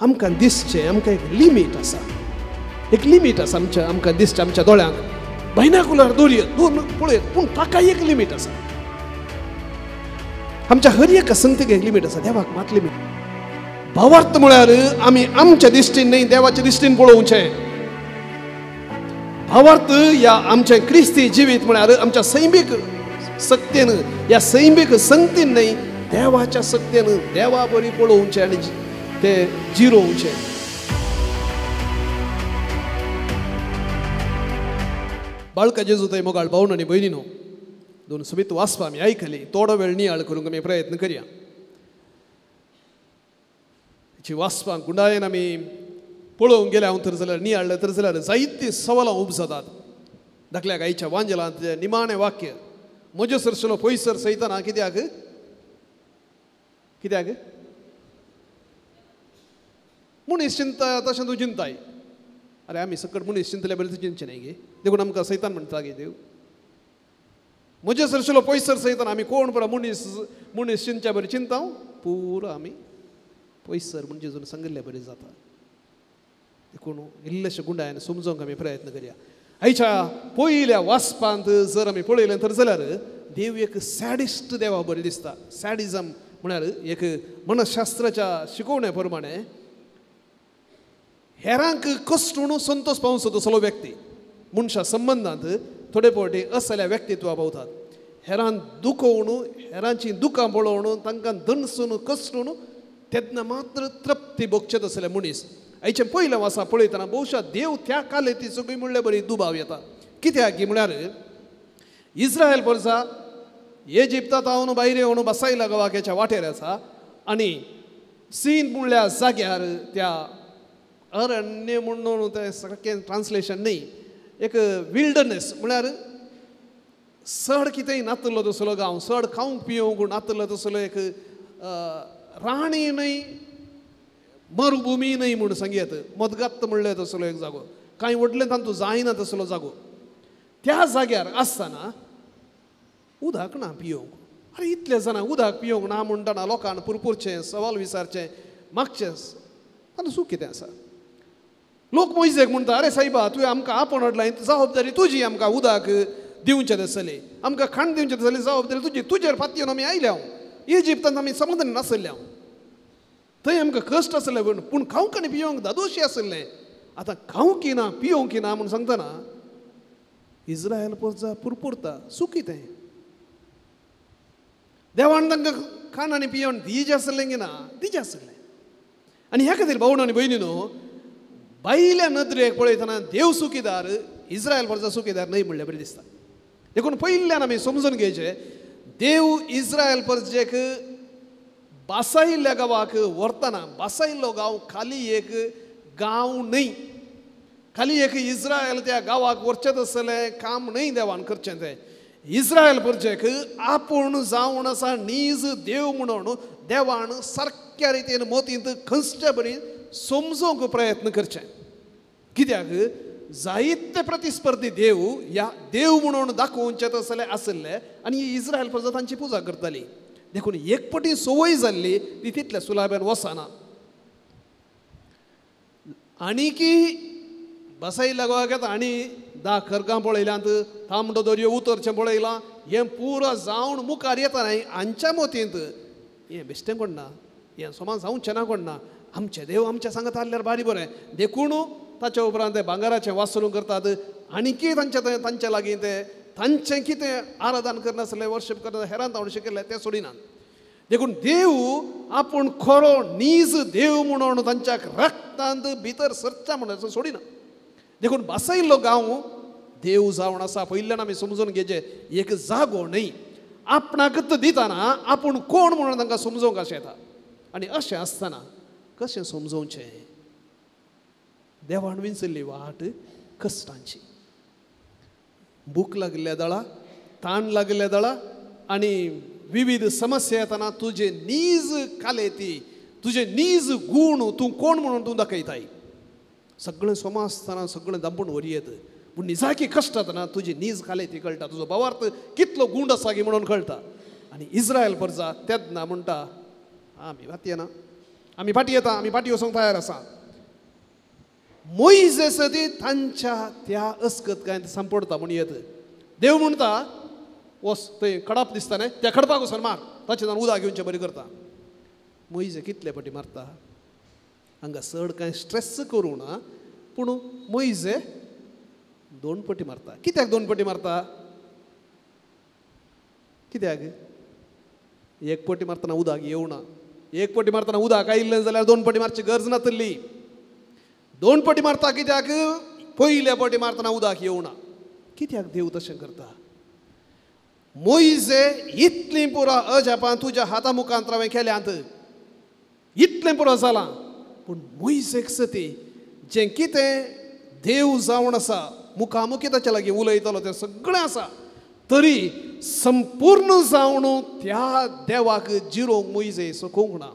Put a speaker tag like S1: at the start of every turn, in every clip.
S1: आमकां दिसचें आमकां एक लिमीट आसा आमकां दिसचें आमच्या दोळ्यांक बायनाकुलर दवरयत पळयत पूण ताका एक लिमीट आसा आमच्या हर एका संगतीक एक लिमीट आसा देवाक मात लिमीट भावार्थ म्हळ्यार आमी आमच्या दिश्टीन न्ही देवाच्या दिश्टीन पळोवचें भावार्थ या आमचें क्रिस्ती जिवीत म्हळ्यार आमच्या सैमीक सक्तेन या सैमीक संगतीन न्ही देवाच्या सक्तेन देवा बरी पळोवचें आनी ते जिरोवचे बाळका जेजू थंय मोगाळ भावण आनी भयणीनो दोन सुबीत वाचपा आमी आयकली थोडो वेळ नियाळ करूंक आमी प्रयत्न करया जी वाचपाक गुंडायेन आमी पळोवंक गेले हांव तर जाल्यार नियाळ्ळें तर जाल्यार जायतीं सवालां उब जातात दाखल्याक आयच्या वांजलांत निमाणें वाक्य म्हज्या सरसलो पयसर सयतना कित्याक मनीस चिंता तशें तूं चिंताय अरे आमी सकट मनीस चिंतले बरें तूं चिंतचें न्ही गे देखून आमकां सैतान म्हणटा गे देव म्हज्या सरशिलो पयसर सयताना आमी कोण पळय मनीस चिंतच्या बरें चिंताव पुरो आमी पयसर म्हणजे जेजून सांगिल्लें बरें जाता देखून इल्लेशे गुंडायन समजोवंक आमी प्रयत्न करया आयच्या पयल्या वाचपांत जर आमी पळयलें तर जाल्यार देव एक सॅडिस्ट देवा बरें दिसता सॅडिजम म्हळ्यार एक मनशास्त्राच्या शिकवण्या प्रमाणे हेरांक कश्टून संतोष पावूंक तसलो व्यक्ती मनशा संबंदांत थोडे फावटी असल्या व्यक्तित्वा पावतात हेरांक दुखोवन हेरांची दुखां पळोवन तांकां दणसून कश्टून तेन्ना मात्र तृप्ती भोगचे तसले मनीस आयचे पयल्या वासा पळयतना भोवशा देव त्या कालेती सगळी म्हणल्यार बरी दुबाव येता कित्याक की म्हळ्यार इस्रायल परसा इजिप्तांत हांव भायर येवन बसायला गवाक्याच्या वाटेर आसा आनी सीन म्हणल्या जाग्यार त्या अरण्य म्हणून तें सारकें ट्रान्सलेशन न्ही एक विल्डरनेस म्हळ्यार चड कितेंय नातलो तसलो गांव चड खावंक पिवंक नातलो तसलो एक राणी न्हय मरुभुमी न्हय म्हूण सांगयत मदगत्त म्हणले तसलो एक जागो कांय व्हडलें तातूंत जायना तसलो जागो त्या जाग्यार आसतना उदक ना पिवंक अरे इतले जाणां उदक पिवंक ना म्हणटना लोकांनी पुरपुरचें सवाल विचारचें मागचें आनी सूख कितें आसा लोक मोइजेक म्हणटा अरे सायबा तुवें आमकां आपण हाडला जबाबदारी तुजी आमकां उदक दिवचें आसलें आमकां खाण दिवचें आसलें जबाबदारी तुजी तुजेर फात्योन आमी आयले हांव इजिप्तांत आमी समाधान नासले हांव थंय आमकां कश्ट आसले पूण खावंक आनी पिवंक दादोशी आसलें आतां खावंक ना पिवंक ना म्हूण सांगतना इस्रायल परजा पुरपुरता सूख कितें देवान तांकां खाण आनी पिवण दिजें आसलें की ना दिजें आसलें आनी ह्या खातीर भावण आनी भयणीनो भायल्या नदरेक पळयतना देव सुखीदार इस्रायल परजा सुखीदार न्हय म्हणल्यार बरें दिसता देखून पयल्यान आमी समजून घेवचें देव इस्रायल परजेक बासायिल्ल्या गांवाक व्हरतना बासायिल्लो गांव खाली एक गांव न्हय खाली एक इस्रायल त्या गांवाक व्हरचें आसलें काम न्हय देवान करचें तें इस्रायल परजेक आपूण जावन आसा नीज देव म्हणून देवान सारक्या रितीन मोतींत खंयच्या बरी समजोवंक प्रयत्न करचें कित्याक जायते प्रतिस्पर्धी देव ह्या देव म्हणून दाखोवचे तसले आसले आनी इस्रायल प्रजा तांची पुजा करताली देखून एकपटी संवय जाल्ली ती तितल्या सुलाब्यान वचना आनीकी बसायल्या गोवाक आनी 10 खरकां पळयल्यांत तांबडो दर्यो उतरचें पळयलां हें पुरो जावन मुखार येता हांच्या मोतींत हें बेश्टें कोण ना हें सोमान जावचें ना कोण ना आमचे देव आमच्या सांगत आसल्यार बारी बरें देखून ताच्या उपरांत ते भांगराचें वासरूं करतात आनीकी तांचे लागीं ते तांचें कितें आराधन करनासलें वर्शप करता हेरांत हांव शिकयलें तें सोडिनात देखून देव आपूण खरो नीज देव म्हणून तांच्या रक्तांत भितर सरचा म्हणून सोडिना देखून बसायिल्लो गांव देव जावन आसा पयल्यान आमी समजून घेवचें एक जागो न्हय आपणाकच दितना आपूण कोण म्हणून तांकां समजोवंक अशें येता आनी अशें आसतना कशें समजोवचें देवान विंचल्ली वाट कश्टांची भूक लागल्या दळा ताण लागल्या दळा आनी विविध समस्या येतना तुजे नीज कालेती तुजे नीज गूण तूं कोण म्हणून तूं दाखयताय सगळें सोमा आसतना सगळें दांपून व्हरयेत पूण निजाकी कश्ट जातना तुजी नीज कालेती कळटा तुजो भावार्थ कितलो गूंड आसा की म्हणून कळटा आनी इस्रायल परजा तेन्ना म्हणटा आमी वातयना आमी फाटी येता, आमी फाटी वचूंक तयार आसा. मोइजेस ती तांच्या त्या अस्कतकायेंत सांपडता म्हूण येत. देव म्हणटा वस थंय खडप दिसता न्हय, त्या खडपाक वचून मार, ताचे जावन उदक घेवचें बरें करता. मोइजे कितले फाटी मारता, हांगा चड कांय स्ट्रेस करूं ना, पूण मोइजे 2 फाटी मारता. कित्याक 2 फाटी मारता? कित्याक? 1 फाटी मारतना उदक येवना. 1 फाटी मारतना उदक आयिल्लें जाल्यार 2 फाटी मारची गरज नातली. 2 फाटी मारता कित्याक? पयल्या फाटी मारतना उदक येवना. कित्याक देव तशें करता? मोइजे इतलीं पुरो अजापान तुज्या हाता मुखांत हांवें केल्यांत, इतलें पुरो जालां, पूण मोइजेक सती जें कितें देव जावन आसा, मुखामुखी ताचे लागीं उलयतलो तें सगळें आसा, तरी संपूर्ण जावन त्या देवाक जिरोवंक मोइजे सोखूंक ना.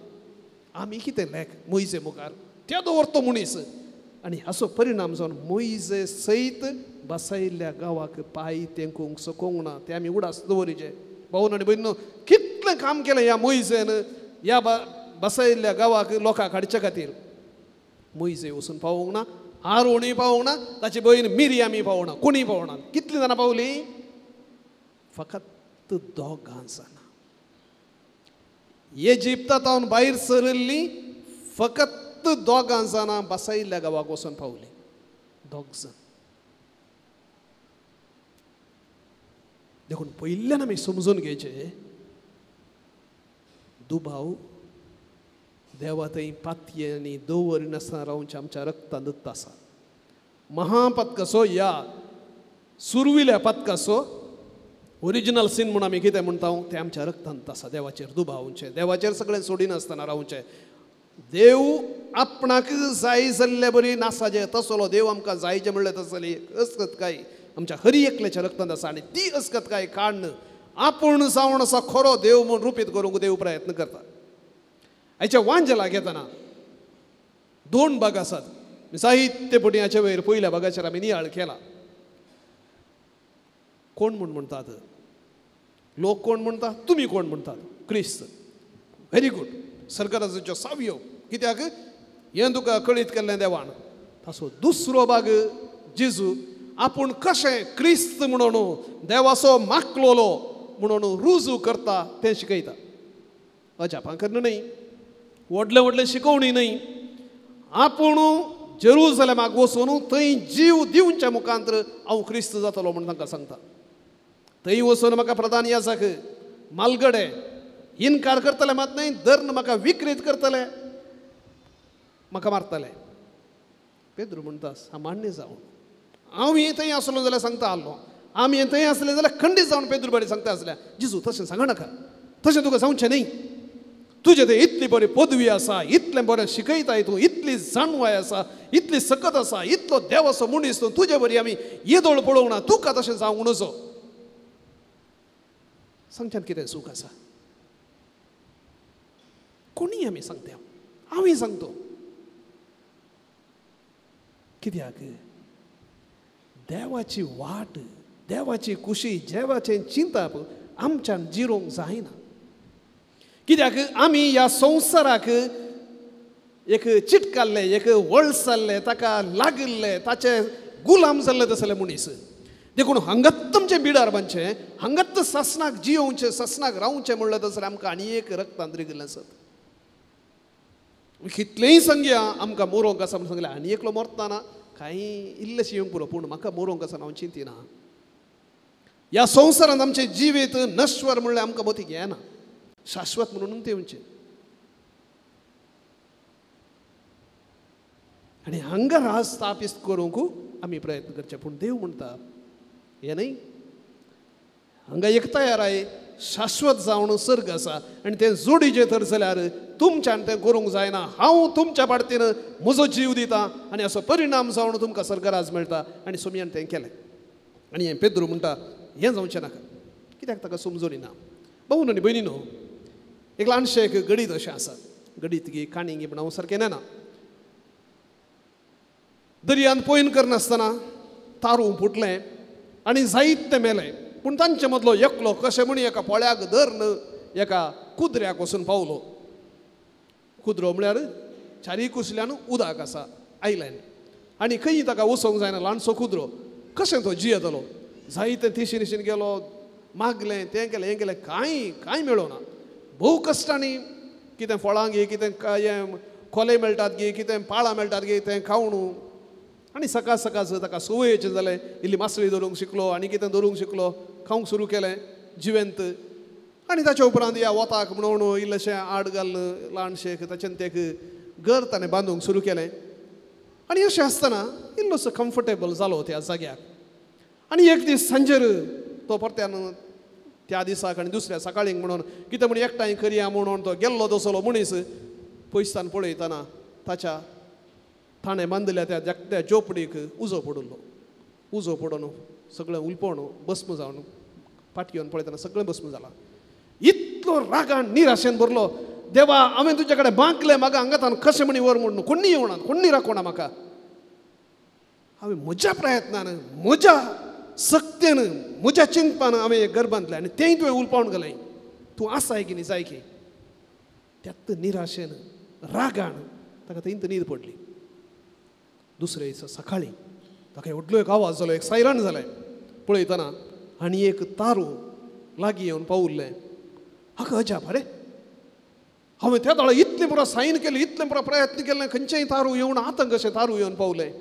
S1: आमी कितें लेख मोइजे मुखार ते दवरतो मनीस, आनी हाचो परिणाम जावन मोइजे सयत बसयल्ल्या गांवाक पांय तेंकूंक सोखूंक ना. ते आमी उडास दवरिचे. भाऊन आनी भयणीनो, कितलें काम केलें ह्या मोइजेन ह्या बसयल्ल्या गांवाक लोकांक हाडचे खातीर. मोइजे वचून पावोंक ना, आरोणूय पावोंक ना, ताची भयण मिरियामूय पावना, कोणूय पावना. कितलीं जाणां पावलीं? फकत 2 जाणां. इजिप्तांत भायर सरिल्लीं फकत 2 जाणां बसयल्ल्या गांवाक वचून पावलीं. 2 जाण. देखून पयल्यान आमी समजून घेवचें, दुबाव देवा थंय पातयेंनी दवरिनासतना रावचे आमच्या रक्तांत आसा. महापतकाचो या सुरविल्या पतकाचो ओरिजिनल सीन म्हूण आमी कितें म्हणटा तें आमच्या रक्तांत आसा. देवाचेर दुबावचें, देवाचेर सगळें सोडिनासतना रावचें. देव आपणाक जाय जाल्ले बरी नासाजे तसलो देव आमकां जायचें म्हणलें तसली अस्कतकाय आमच्या हरी एकल्याच्या रक्तांत आसा. आनी ती अस्कतकाय काडन आपूण जावन आसा खरो देव म्हूण रुपीत करूंक देव प्रयत्न करता. हाच्या वांजलाक येतना 2 भाग आसात. साहित्य पुटयाचे वयर पयल्या भागाचेर आमी नियाळ केला. कोण म्हूण म्हणटात? लोक कोण म्हणटा? तुमी कोण म्हणटात? क्रिस्त. Very good. सर्गराजाच्यो सावयो. कित्याक? हें तुका कळीत केल्लें देवान. ताचो दुसरो भाग जेजू आपूण कशें क्रिस्त म्हणून देवाचो माकलोलो म्हणून रुजू करता तें शिकयता. अजापां करणं न्हय, व्हडले व्हडले शिकोवणी न्हय, आपूण जेरुसलेमाक वचून थंय जीव दिवच्या मुखांतर हांव क्रिस्त जातलो म्हणून तांकां सांगता. थंय वचून म्हाका प्रधान याजक मालगडे इन्कार करतले मात न्हय, धर्न म्हाका विकृत करतले, म्हाका मारतले. पेद्रू म्हणटा सामान्य जावन हांव थंय आसलो जाल्यार सांगता आसलो, आमी थंय आसले जाल्यार खंडीत जावन पेद्रू बरें सांगता आसल्या, जेजू तशें सांगनाका, तशें तुका जावचें न्हय. तुजे थंय इतली बरी पदवी आसा, इतलें बरें शिकयताय तूं, इतली जाणवाय आसा, इतली सकत आसा, इतलो देवाचो मनीस तूं, तुजे बरी आमी येदोळ पळोवंक ना, तुका तशें जावंक नजो. सांगच्यान कितें सूख आसा? कोणीय आमी सांगता, हांवूय सांगतो. कित्याक? देवाची वाट, देवाची खुशी, देवाचें चिंतप आमच्यान जिरोवंक जायना. कित्याक आमी ह्या संवसाराक एक चिटकाल्ले, एक वळसल्ले, ताका लागिल्ले, ताचे गुलाम जाल्ले तसले मनीस. देखून हांगात तुमचें बिडार बांदचें, हांगात ससनाक जियोवचें, ससनाक रावचें म्हणलें जाल्यार आमकां आनी एक रक्तांत गेल्लें आसत. कितलेंय सांगया आमकां मोरोंक आसा म्हणून सांगलें, आनी एकलो मरतना कांय इल्लेशें येवंक पुरो, पूण म्हाका मोरोंक आसा हांव चिंतिना. ह्या संवसारांत आमचें जिवीत नश्वर म्हणलें आमकां मतीक येना, शाश्वत म्हणून तेंवचें. आनी हांगा रास स्थापीत करूंक आमी प्रयत्न करचे. पूण देव म्हणटा हें न्हय, हांगा एक तयार आहे, शाश्वत जावन सर्ग आसा, आनी तें जोडीचें तर जाल्यार तुमच्यान तें करूंक जायना. हांव तुमच्या पाडतीन म्हजो जीव दिता आनी असो परिणाम जावन तुमकां सर्गराज मेळटा. आनी सोमयान तें केलें. आनी हें पेद्रू म्हणटा हें जावचें नाका. कित्याक ताका समजून येना. भाऊन आनी भयणीनो, एक ल्हानशें एक गडीत अशें आसा. गडीत गी काणी गी म्हण हांव सारकें नेना. दर्यांत पयन करनासतना तारू फुटलें आनी जायते मेले. पूण तांचे मदलो एकलो कशें म्हणी एका पोळ्याक धरन एका कुद्र्याक वचून पावलो. कुद्रो म्हळ्यार चारी कुसल्यान उदक आसा आयलँड आनी खंय ताका वसोंक जायना ल्हानसो कुद्रो कशें तो जियेतलो जायते थिशीन थिशीन गेलो मागलें तें केलें हें केलें कांय मेळोना भोव कश्टांनी कितें फळां घे कितें हें खोले मेळटात गे कितें पाळां मेळटात गे तें खावून आनी सकाळ सकाळचो ताका संवयेचें जालें इल्ली मासळी धरूंक शिकलो आनी कितें धरूंक शिकलो खावंक सुरू केलें जिवेंत आनी ताच्या उपरांत ह्या वताक म्हणून इल्लेशें आड घालून ल्हानशें ताच्यान तें घर ताणें बांदूंक सुरू केलें आनी अशें आसतना इल्लोसो कम्फर्टेबल जालो त्या जाग्याक आनी एक दीस सांजेर तो परत्यान त्या दिसाक आनी दुसऱ्या सकाळीक म्हणून कितें म्हण एकठांय करया म्हणून तो गेल्लो दसलो मनीस पयसतान पळयतना ताच्या ताणें बांदल्या त्या धाकट्या झोपडीक उजो पडून सगळें उलपण भस्म जावन फाटी येवन पळयतना सगळें भस्म जालां इतलो रागान निराशेन भरलो देवा हांवें तुजे कडेन बांकलें म्हाका हांगातान कशें म्हणी व्हर म्हणून कोणी येवना कोणी राखोना म्हाका हांवें म्हज्या प्रयत्नान म्हज्या सक्तेन म्हज्या चिंतपान हांवें एक घर बांदलें आनी तेंय तुवें उलपावन घालें तूं आसाय की न्ही जाय की त्यात निराशेन रागान ताका थंय न्हीद पडली दुसरे दिसा सकाळीं ताका व्हडलो एक आवाज जालो एक सायरन जालें पळयतना आनी एक तारू लागीं येवन पावुल्लें हाका अजाप अरे हांवें त्या दाळा इतलें पुरो सायन केलें इतलें पुरो प्रयत्न केलें खंयचेय तारू येवन आतंक अशें तारू येवन पावलें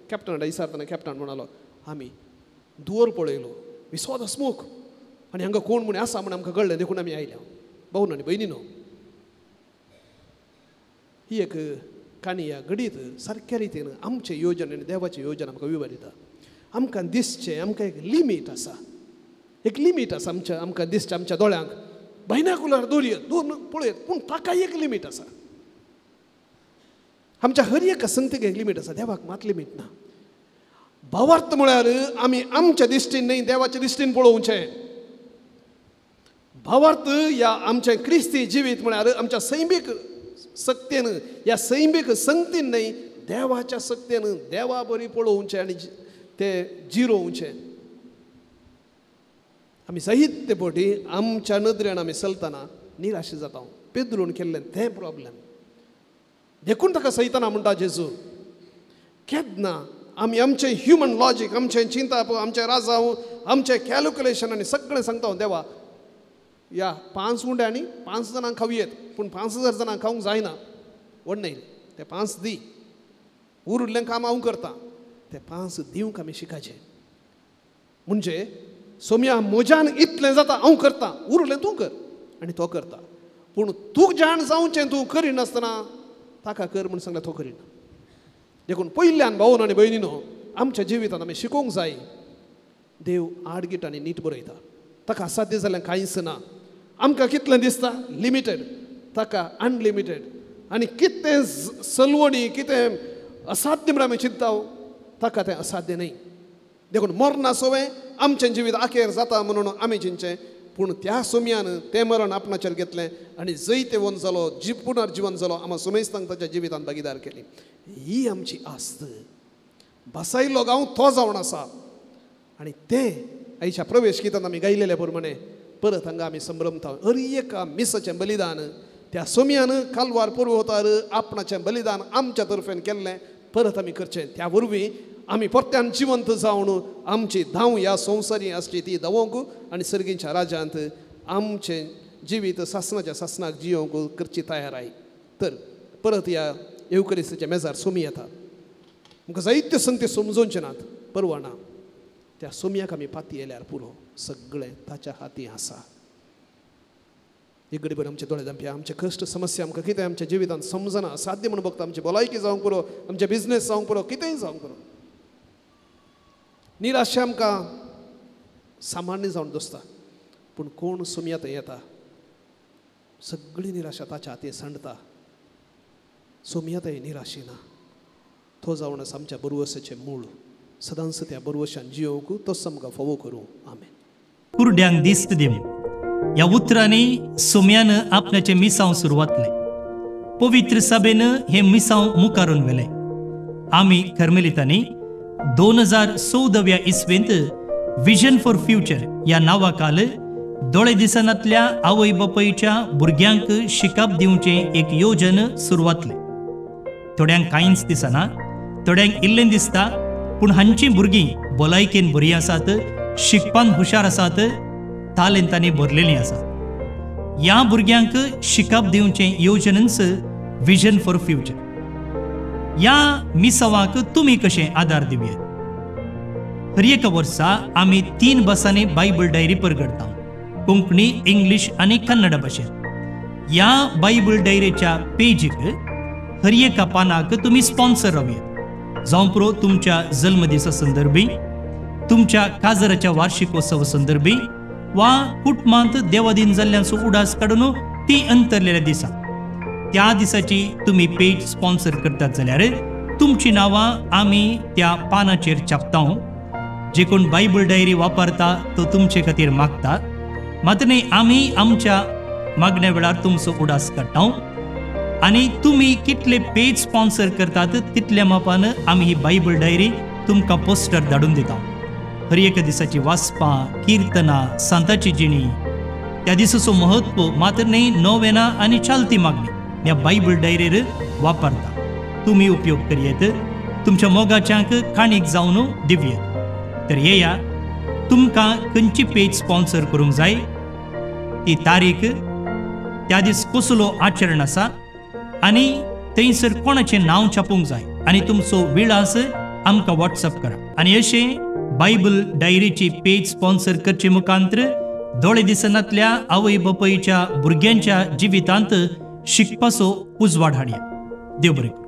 S1: कॅप्टनाक विचारतना कॅप्टन म्हणालो आमी दुवर पळयलो वी सॉ द स्मोक आनी हांगा कोण म्हण आसा म्हण आमकां कळ्ळें देखून आमी आयल्या भाऊ आनी भयणीनो ही एक काणी ह्या घडीत सारक्या रितीन आमचे योजन आनी देवाचें योजन आमकां विवरिता आमकां दिसचें आमकां एक लिमीट आसा आमकां दिसचें आमच्या दोळ्यांक बायनाकुलर दवरयत पळयत पूण ताका एक लिमीट आसा आमच्या हर एका संगतीक एक लिमीट आसा देवाक मात लिमीट ना भावार्थ म्हळ्यार आमी आमच्या दिश्टीन न्ही देवाच्या दिश्टीन पळोवचें भावार्थ ह्या आमचें क्रिस्ती जिवीत म्हळ्यार आमच्या सैमीक सक्तेन ह्या सैमीक संगतीन न्ही देवाच्या सक्तेन देवा बरी पळोवचें आनी तें जिरोवचें आमी जायते फावटी आमच्या नदरेन आमी चलतना निराश जाता पेद्रून केल्लें तें प्रॉब्लेम देखून ताका सैताना म्हणटा जेजू केन्ना आमी आमचें ह्युमन लॉजीक आमचें चिंता आमचें राजाव आमचें कॅल्क्युलेशन आनी सगळें सांगता देवा या 5 उंड्यांनी 5 जाणांक खावयेत पूण 5000 जाणांक खावंक जायना व्हडनय ते 5 दी उरिल्लें काम हांव करतां ते 5 दिवंक आमी शिकाचें म्हणजे सोम्या म्हज्यान इतलें जाता हांव करतां उरलें तूं कर आनी तो करता पूण तूं जाण जावचें तूं करिनासतना ताका कर म्हूण सांगल्यार तो करिना देखून पयल्यान भावन आनी भयणीनो आमच्या जिवितांत आमी शिकोवंक जाय देव आडगीट आनी नीट बरयता ताका असाध्य जाल्यार कांयच ना आमकां कितलें दिसता लिमिटेड ताका अनलिमिटेड आनी कितें सलवणी कितें असाध्य म्हण आमी चिंतता ताका तें असाध्य न्ही देखून मरण आसोवें आमचें जिवीत आखेर जाता म्हणून आमी चिंतचें पूण त्या सोम्यान तें मरण आपणाचेर घेतलें आनी जैते वोन जालो पुनर्जीवन जालो आमी सोमेस्तांक ताच्या जिवितांत भागीदार केली ही आमची आस्त बसायल्लो गांव तो जावन आसा आनी तें आयच्या प्रवेश गीतांत आमी गायलेले प्रमाणे परत हांगा आमी संभ्रमता हर एका मिसाचें बलिदान त्या सोम्यान कालवार पुरवतार आपणाचें बलिदान आमच्या तर्फेन केल्लें परत आमी करचें त्या वरवीं आमी परत्यान जिवंत जावन आमची धांव ह्या संवसारी आसची ती धांवोंक आनी सर्गीच्या राज्यांत आमचें जिवीत सासणाच्या सासणाक जियोंक करची तयार आय तर परत ह्या येवकरिस्तीच्या मेजार सोमी येता आमकां जायत्यो संगती समजोवच्यो नात परवाना त्या सोम्याक आमी पाती येयल्यार पुरो सगळें ताच्या हाती आसा एक घडीभर आमचे दोळे धांपया आमचे कश्ट समस्या आमकां कितें आमच्या जिवितांत समजना साध्य म्हणून बघता आमची भलायकी जावंक पुरो आमचे बिझनेस जावंक पुरो कितेंय जावंक पुरो निराशा आमकां सामान्य जावन दिसता पूण कोण सोम्या थंय येता सगळी निराशा ताच्या हाती सांडता सोम्या थंय निराशी ना तो जावन आसा आमच्या बरवसेचें मूळ सदांच त्या बरवशान जियोवंक तोच आमकां फोवो करूं आमेन
S2: कुरड्यांक दिश्ट दिवं ह्या उतरांनी सोम्यानं आपणाचें मिसांव सुरवातलें पवित्र सभेनं हें मिसांव मुखारून व्हेलें आमी कर्मेलितांनी 2014 इस्वेंत विजन फॉर फ्युचर ह्या नांवा खाल दोळे दिसनातल्या आवय बापयच्या भुरग्यांक शिकप दिवचे एक योजन सुरवातले. थोड्यांक कांयच दिसना, थोड्यांक इल्लें दिसता, पूण हांची भुरगीं भलायकेन बरीं आसात, शिकपान हुशार आसात, तालेंतांनी भरलेलीं आसात. ह्या भुरग्यांक शिकप दिवचे योजनेंच विजन फॉर फ्युचर. ह्या मिसावाक तुमी कशें आदार दिवयात. हर एक वर्सा आमी 3 बसांनी बायबल डायरी परगडता, कोंकणी, इंग्लीश आनी कन्नड भाशेन. ह्या बायबल डायरीच्या पेजीक हर एका पानाक तुमी स्पॉन्सर रावयात. जावं पुरो तुमच्या जल्मदिसा संदर्भी, तुमच्या काजराच्या वार्षिकोत्सव संदर्भी, वा कुटुंबांत देवादीन जाल्ल्यांचो उडास काडून ती अंतरलेल्या दिसा त्या दिसाची तुम्ही पेज स्पॉन्सर करतात जाल्यार तुमची नांवां आमी त्या पानाचेर छापता. जे कोण बायबल डायरी वापरता तो तुमचे खातीर मागता, मात्र न्ही आमी आमच्या मागण्या वेळार तुमचो उडास काडटा. आनी तुमी कितले पेज स्पॉन्सर करतात तितल्या मापान आमी ही बायबल डायरी तुमकां पोस्टर धाडून दिता. हर एक दिसाची वाचपां, किर्तनां, सांताची जिणी, त्या दिसाचो महत्व, मात्र न्ही नोवेना आनी चालती मागणी ह्या बायबल डायरीर वापरता. तुमी उपयोग करयेत, तुमच्या मोगाच्यांक काणीक जावन दिवयेत. तर येया, तुमकां खंयची पेज स्पॉन्सर करूंक जाय, ती तारीख, त्या दीस कसलो आचरण आसा, आनी थंयसर कोणाचें नांव छापूंक जाय, आनी तुमचो विळास आमकां व्हॉट्सअप करा. आनी अशें बायबल डायरीची पेज स्पॉन्सर करचे मुखांतर दोळे दिसनातल्या आवय बापयच्या भुरग्यांच्या जिवितांत शिकपाचो उजवाड हाडया. देव बरें.